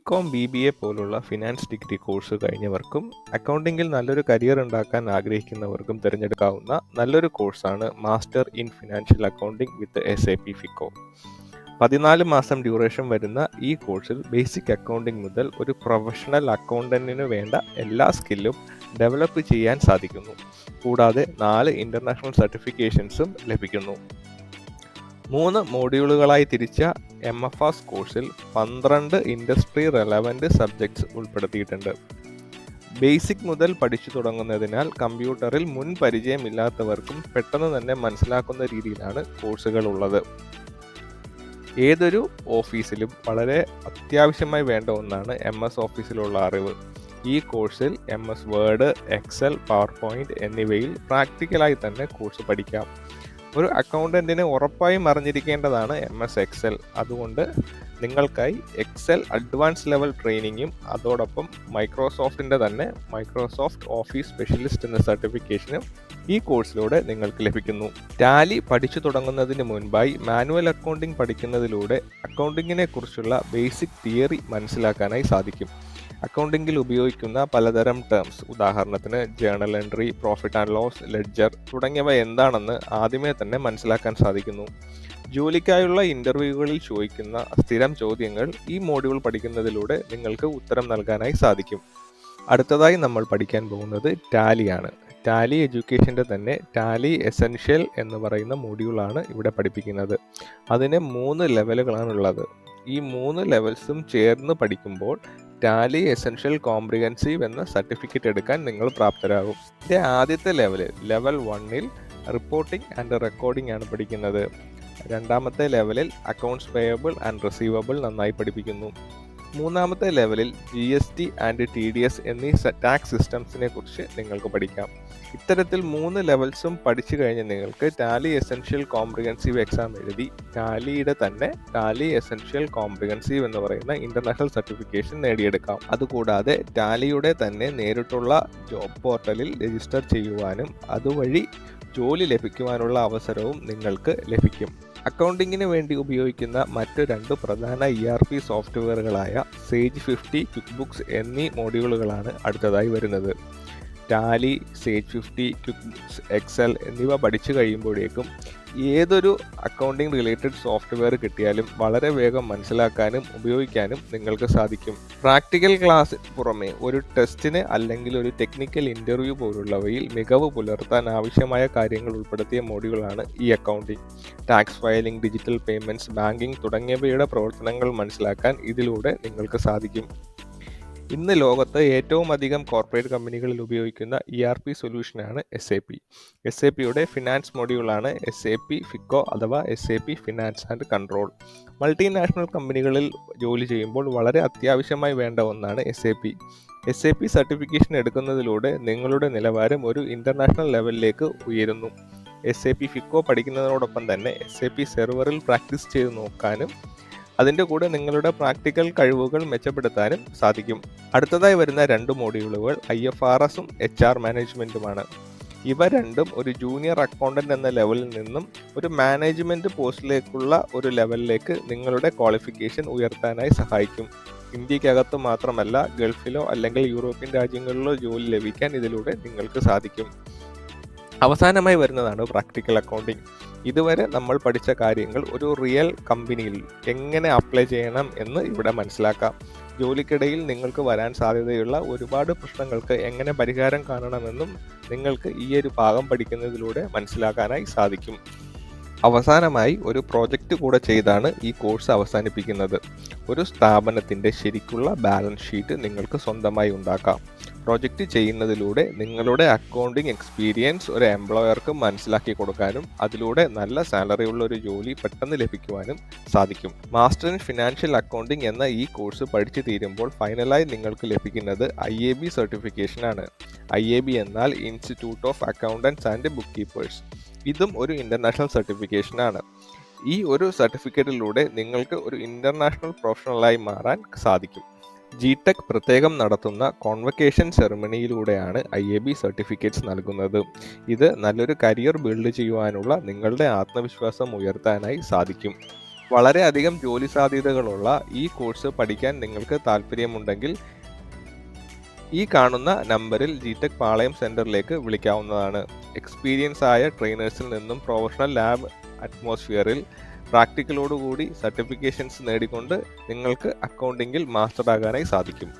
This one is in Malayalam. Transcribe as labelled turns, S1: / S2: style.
S1: BCOM, BBA പോലുള്ള ഫിനാൻസ് ഡിഗ്രി കോഴ്സ് കഴിഞ്ഞവർക്കും അക്കൗണ്ടിങ്ങിൽ നല്ലൊരു കരിയർ ഉണ്ടാക്കാൻ ആഗ്രഹിക്കുന്നവർക്കും തിരഞ്ഞെടുക്കാവുന്ന നല്ലൊരു കോഴ്സാണ് master in financial accounting with SAP FICO. 14 മാസം ഡ്യൂറേഷൻ വരുന്ന ഈ കോഴ്സിൽ ബേസിക് അക്കൗണ്ടിംഗ് മുതൽ ഒരു പ്രൊഫഷണൽ അക്കൗണ്ടന്റിന് വേണ്ട എല്ലാ സ്കില്ലും ഡെവലപ്പ് ചെയ്യാൻ സാധിക്കുന്നു. കൂടാതെ 4 ഇന്റർനാഷണൽ സർട്ടിഫിക്കേഷൻസും ലഭിക്കുന്നു. 3 മോഡ്യൂളുകളായി തിരിച്ച MFAS കോഴ്സിൽ 12 ഇൻഡസ്ട്രി റെലവൻറ്റ് സബ്ജക്ട്സ് ഉൾപ്പെടുത്തിയിട്ടുണ്ട്. ബേസിക് മുതൽ പഠിച്ചു തുടങ്ങുന്നതിനാൽ കമ്പ്യൂട്ടറിൽ മുൻ പരിചയമില്ലാത്തവർക്കും പെട്ടെന്ന് തന്നെ മനസ്സിലാക്കുന്ന രീതിയിലാണ് കോഴ്സുകൾ ഉള്ളത്. ഏതൊരു ഓഫീസിലും വളരെ അത്യാവശ്യമായി വേണ്ട ഒന്നാണ് MS ഓഫീസിലുള്ള അറിവ്. ഈ കോഴ്സിൽ MS വേർഡ്, എക്സൽ, പവർപോയിന്റ് എന്നിവയിൽ പ്രാക്ടിക്കലായി തന്നെ കോഴ്സ് പഠിക്കാം. ഒരു അക്കൗണ്ടന്റിന് ഉറപ്പായും അറിഞ്ഞിരിക്കേണ്ടതാണ് MS എക്സൽ. അതുകൊണ്ട് നിങ്ങൾക്കായി എക്സൽ അഡ്വാൻസ് ലെവൽ ട്രെയിനിങ്ങും അതോടൊപ്പം മൈക്രോസോഫ്റ്റിൻ്റെ തന്നെ മൈക്രോസോഫ്റ്റ് ഓഫീസ് സ്പെഷ്യലിസ്റ്റ് എന്ന സർട്ടിഫിക്കേഷനും ഈ കോഴ്സിലൂടെ നിങ്ങൾക്ക് ലഭിക്കുന്നു. ടാലി പഠിച്ചു തുടങ്ങുന്നതിന് മുൻപായി മാനുവൽ അക്കൗണ്ടിംഗ് പഠിക്കുന്നതിലൂടെ അക്കൗണ്ടിങ്ങിനെ കുറിച്ചുള്ള ബേസിക് തിയറി മനസ്സിലാക്കാനായി സാധിക്കും. അക്കൗണ്ടിങ്ങിൽ ഉപയോഗിക്കുന്ന പലതരം ടേംസ്, ഉദാഹരണത്തിന് journal entry, profit and loss, ledger തുടങ്ങിയവ എന്താണെന്ന് ആദ്യമേ തന്നെ മനസ്സിലാക്കാൻ സാധിക്കുന്നു. ജോലിക്കായുള്ള ഇൻ്റർവ്യൂകളിൽ ചോദിക്കുന്ന സ്ഥിരം ചോദ്യങ്ങൾ ഈ മോഡ്യൂൾ പഠിക്കുന്നതിലൂടെ നിങ്ങൾക്ക് ഉത്തരം നൽകാനായി സാധിക്കും. അടുത്തതായി നമ്മൾ പഠിക്കാൻ പോകുന്നത് ടാലിയാണ്. ടാലി എഡ്യൂക്കേഷൻ്റെ തന്നെ ടാലി എസെൻഷ്യൽ എന്ന് പറയുന്ന മോഡ്യൂളാണ് ഇവിടെ പഠിപ്പിക്കുന്നത്. അതിന് 3 ലെവലുകളാണുള്ളത്. ഈ 3 ലെവൽസും ചേർന്ന് പഠിക്കുമ്പോൾ ടാലി എസെൻഷ്യൽ കോംപ്രിഹെൻസീവ് എന്ന സർട്ടിഫിക്കറ്റ് എടുക്കാൻ നിങ്ങൾ പ്രാപ്തരാകും. ഇതിൻ്റെ ആദ്യത്തെ ലെവൽ 1-ൽ റിപ്പോർട്ടിംഗ് ആൻഡ് റെക്കോർഡിംഗ് ആണ് പഠിക്കുന്നത്. രണ്ടാമത്തെ ലെവലിൽ അക്കൗണ്ട്സ് പേയബിൾ ആൻഡ് റിസീവബിൾ നന്നായി പഠിപ്പിക്കുന്നു. മൂന്നാമത്തെ ലെവലിൽ GST ആൻഡ് TDS എന്നീ ടാക്സ് സിസ്റ്റംസിനെ കുറിച്ച് നിങ്ങൾക്ക് പഠിക്കാം. ഇത്തരത്തിൽ 3 ലെവൽസും പഠിച്ചു കഴിഞ്ഞ് നിങ്ങൾക്ക് ടാലി എസെൻഷ്യൽ കോംപ്രിഹെൻസീവ് എക്സാം എഴുതി ടാലിയുടെ തന്നെ ടാലി എസെൻഷ്യൽ കോംപ്രിഹെൻസീവ് എന്ന് പറയുന്ന ഇന്റർനാഷണൽ സർട്ടിഫിക്കേഷൻ നേടിയെടുക്കാം. അതുകൂടാതെ ടാലിയുടെ തന്നെ നേരിട്ടുള്ള ജോബ് പോർട്ടലിൽ രജിസ്റ്റർ ചെയ്യുവാനും അതുവഴി ജോലി ലഭിക്കുവാനുള്ള അവസരവും നിങ്ങൾക്ക് ലഭിക്കും. അക്കൗണ്ടിങ്ങിന് വേണ്ടി ഉപയോഗിക്കുന്ന മറ്റ് 2 പ്രധാന ERP സോഫ്റ്റ്വെയറുകളായ സേജ് 50, ക്വിക്ക് ബുക്സ് എന്നീ മോഡ്യൂളുകളാണ് അടുത്തതായി വരുന്നത്. Tally, Sage 50, QuickBooks, Excel എന്നിവ പഠിച്ചു കഴിയുമ്പോഴേക്കും ഏതൊരു അക്കൗണ്ടിങ് റിലേറ്റഡ് സോഫ്റ്റ്വെയർ കിട്ടിയാലും വളരെ വേഗം മനസ്സിലാക്കാനും ഉപയോഗിക്കാനും നിങ്ങൾക്ക് സാധിക്കും. പ്രാക്ടിക്കൽ ക്ലാസ്സിന് പുറമെ ഒരു ടെസ്റ്റിന് അല്ലെങ്കിൽ ഒരു ടെക്നിക്കൽ ഇൻ്റർവ്യൂ പോലുള്ളവയിൽ മികവ് പുലർത്താൻ ആവശ്യമായ കാര്യങ്ങൾ ഉൾപ്പെടുത്തിയ മോഡ്യൂളാണ് ഈ accounting. Tax filing, digital payments, banking തുടങ്ങിയവയുടെ പ്രവർത്തനങ്ങൾ മനസ്സിലാക്കാൻ ഇതിലൂടെ നിങ്ങൾക്ക് സാധിക്കും. ഇന്ന് ലോകത്ത് ഏറ്റവും അധികം കോർപ്പറേറ്റ് കമ്പനികളിൽ ഉപയോഗിക്കുന്ന ERP സൊല്യൂഷനാണ് SAP. SAPയുടെ ഫിനാൻസ് മൊഡ്യൂളാണ് SAP FICO അഥവാ SAP finance and control. Multinational കമ്പനികളിൽ ജോലി ചെയ്യുമ്പോൾ വളരെ അത്യാവശ്യമായി വേണ്ട ഒന്നാണ് SAP. SAP സർട്ടിഫിക്കേഷൻ എടുക്കുന്നതിലൂടെ നിങ്ങളുടെ നിലവാരം ഒരു ഇൻ്റർനാഷണൽ ലെവലിലേക്ക് ഉയരുന്നു. SAP FICO പഠിക്കുന്നതിനോടൊപ്പം തന്നെ SAP സെർവറിൽ പ്രാക്ടീസ് ചെയ്ത് നോക്കാനും അതിൻ്റെ കൂടെ നിങ്ങളുടെ പ്രാക്ടിക്കൽ കഴിവുകൾ മെച്ചപ്പെടുത്താനും സാധിക്കും. അടുത്തതായി വരുന്ന 2 മോഡ്യൂളുകൾ IFRSഉം HR മാനേജ്മെൻറ്റുമാണ്. ഇവ രണ്ടും ഒരു ജൂനിയർ അക്കൗണ്ടന്റ് എന്ന ലെവലിൽ നിന്നും ഒരു മാനേജ്മെൻറ്റ് പോസ്റ്റിലേക്കുള്ള ഒരു ലെവലിലേക്ക് നിങ്ങളുടെ ക്വാളിഫിക്കേഷൻ ഉയർത്താനായി സഹായിക്കും. ഇന്ത്യക്കകത്ത് മാത്രമല്ല, ഗൾഫിലോ അല്ലെങ്കിൽ യൂറോപ്യൻ രാജ്യങ്ങളിലോ ജോലി ലഭിക്കാൻ ഇതിലൂടെ നിങ്ങൾക്ക് സാധിക്കും. അവസാനമായി വരുന്നതാണ് പ്രാക്ടിക്കൽ അക്കൗണ്ടിങ്. ഇതുവരെ നമ്മൾ പഠിച്ച കാര്യങ്ങൾ ഒരു റിയൽ കമ്പനിയിൽ എങ്ങനെ അപ്ലൈ ചെയ്യണം എന്ന് ഇവിടെ മനസ്സിലാക്കാം. ജോലിക്കിടയിൽ നിങ്ങൾക്ക് വരാൻ സാധ്യതയുള്ള ഒരുപാട് പ്രശ്നങ്ങൾക്ക് എങ്ങനെ പരിഹാരം കാണണമെന്നും നിങ്ങൾക്ക് ഈ ഒരു ഭാഗം പഠിക്കുന്നതിലൂടെ മനസ്സിലാക്കാനായി സാധിക്കും. അവസാനമായി ഒരു പ്രോജക്റ്റ് കൂടെ ചെയ്താണ് ഈ കോഴ്സ് അവസാനിപ്പിക്കുന്നത്. ഒരു സ്ഥാപനത്തിൻ്റെ ശരിക്കുള്ള ബാലൻസ് ഷീറ്റ് നിങ്ങൾക്ക് സ്വന്തമായി ഉണ്ടാക്കാം. പ്രോജക്റ്റ് ചെയ്യുന്നതിലൂടെ നിങ്ങളുടെ അക്കൗണ്ടിങ് എക്സ്പീരിയൻസ് ഒരു എംപ്ലോയർക്ക് മനസ്സിലാക്കി കൊടുക്കാനും അതിലൂടെ നല്ല സാലറി ഉള്ള ഒരു ജോലി പെട്ടെന്ന് ലഭിക്കുവാനും സാധിക്കും. മാസ്റ്റർ ഇൻ ഫിനാൻഷ്യൽ അക്കൗണ്ടിംഗ് എന്ന ഈ കോഴ്സ് പഠിച്ചു തീരുമ്പോൾ ഫൈനലായി നിങ്ങൾക്ക് ലഭിക്കുന്നത് IAB സർട്ടിഫിക്കേഷനാണ്. IAB എന്നാൽ institute of accountants and book keepers. ഇതും ഒരു ഇൻ്റർനാഷണൽ സർട്ടിഫിക്കേഷനാണ്. ഈ ഒരു സർട്ടിഫിക്കറ്റിലൂടെ നിങ്ങൾക്ക് ഒരു ഇൻ്റർനാഷണൽ പ്രൊഫഷണലായി മാറാൻ സാധിക്കും. G-TEC പ്രത്യേകം നടത്തുന്ന കോൺവക്കേഷൻ സെറമണിയിലൂടെയാണ് IAB സർട്ടിഫിക്കറ്റ്സ് നൽകുന്നത്. ഇത് നല്ലൊരു കരിയർ ബിൽഡ് ചെയ്യുവാനുള്ള നിങ്ങളുടെ ആത്മവിശ്വാസം ഉയർത്താനായി സാധിക്കും. വളരെയധികം ജോലി സാധ്യതകളുള്ള ഈ കോഴ്സ് പഠിക്കാൻ നിങ്ങൾക്ക് താല്പര്യമുണ്ടെങ്കിൽ ഈ കാണുന്ന നമ്പറിൽ G-TEC പാളയം സെന്ററിലേക്ക് വിളിക്കാവുന്നതാണ്. എക്സ്പീരിയൻസ് ആയ ട്രെയിനേഴ്സിൽ നിന്നും പ്രൊഫഷണൽ ലാബ് അറ്റ്മോസ്ഫിയറിൽ പ്രാക്ടിക്കലോടുകൂടി സർട്ടിഫിക്കേഷൻസ് നേടിക്കൊണ്ട് നിങ്ങൾക്ക് അക്കൗണ്ടിങ്ങിൽ മാസ്റ്റർ ആകാനായി സാധിക്കും.